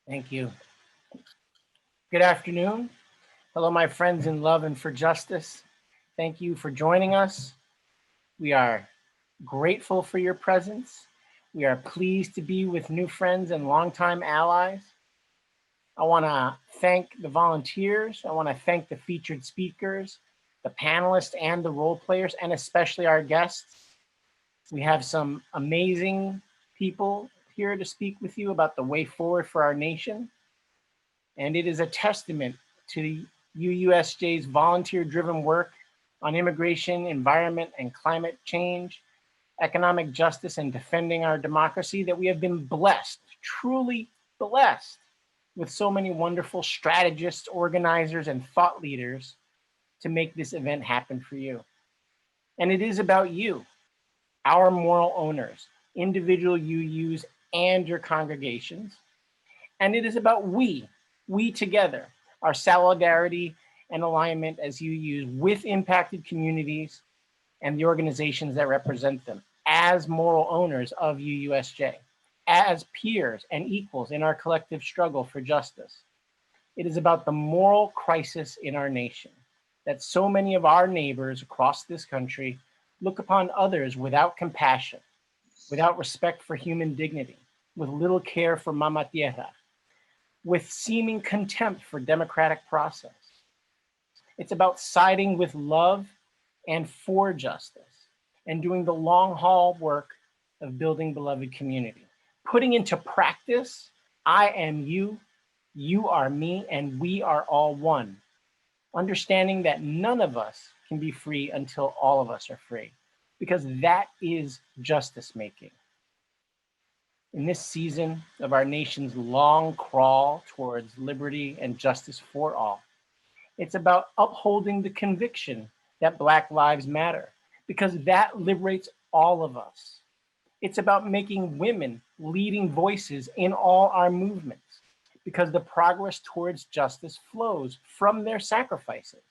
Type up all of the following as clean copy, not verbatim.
Thank you. Good afternoon. Hello, my friends in love and for justice. Thank you for joining us. We are grateful for your presence. We are pleased to be with new friends and longtime allies. I want to thank the volunteers. I want to thank the featured speakers, the panelists, and the role players, and especially our guests. We have some amazing people here to speak with you about the way forward for our nation. And it is a testament to UUSJ's volunteer-driven work on immigration, environment, and climate change, economic justice, and defending our democracy that we have been blessed, truly blessed, with so many wonderful strategists, organizers, and thought leaders to make this event happen for you. And it is about you, our moral owners, individual UUs, and your congregations. And it is about we together, our solidarity and alignment as UUs with impacted communities and the organizations that represent them as moral owners of UUSJ, as peers and equals in our collective struggle for justice. It is about the moral crisis in our nation, that so many of our neighbors across this country look upon others without compassion, without respect for human dignity, with little care for Mama Tierra, with seeming contempt for democratic process. It's about siding with love and for justice and doing the long haul work of building beloved community, putting into practice, I am you, you are me, and we are all one. Understanding that none of us can be free until all of us are free, because that is justice making. In this season of our nation's long crawl towards liberty and justice for all, it's about upholding the conviction that Black lives matter, because that liberates all of us. It's about making women leading voices in all our movements, because the progress towards justice flows from their sacrifices,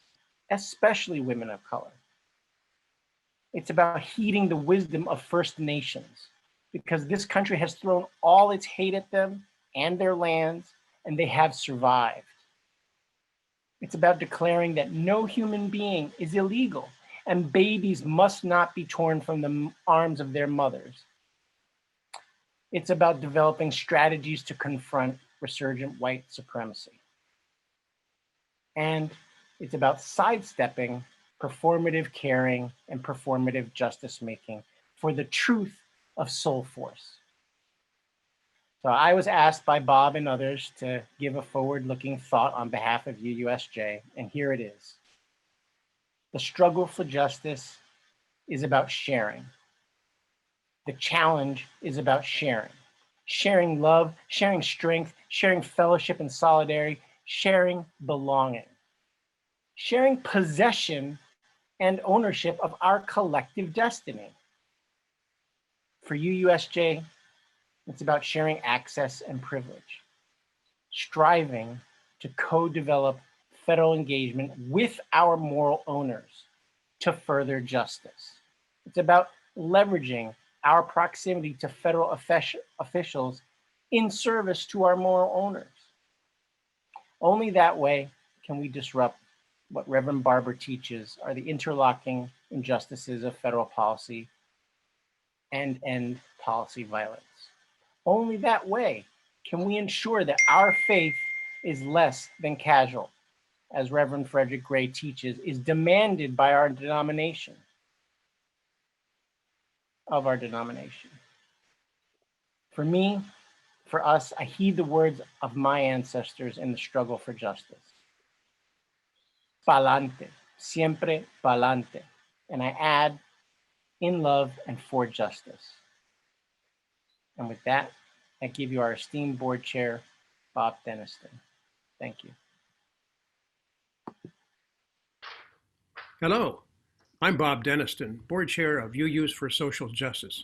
especially women of color. It's about heeding the wisdom of First Nations, because this country has thrown all its hate at them and their lands, and they have survived. It's about declaring that no human being is illegal and babies must not be torn from the arms of their mothers. It's about developing strategies to confront resurgent white supremacy. And it's about sidestepping performative caring and performative justice making for the truth of soul force. So I was asked by Bob and others to give a forward-looking thought on behalf of UUSJ, and here it is. The struggle for justice is about sharing. The challenge is about sharing. Sharing love, sharing strength, sharing fellowship and solidarity, sharing belonging. Sharing possession and ownership of our collective destiny. For UUSJ, it's about sharing access and privilege, striving to co-develop federal engagement with our moral owners to further justice. It's about leveraging our proximity to federal officials in service to our moral owners. Only that way can we disrupt what Reverend Barber teaches are the interlocking injustices of federal policy and end policy violence. Only that way can we ensure that our faith is less than casual, as Reverend Frederick Gray teaches, is demanded by our denomination, of our denomination. For me, for us, I heed the words of my ancestors in the struggle for justice. Pa'lante, siempre pa'lante. And I add, in love and for justice. And with that, I give you our esteemed board chair, Bob Deniston. Thank you. Hello, I'm Bob Deniston, Board Chair of UUs for Social Justice.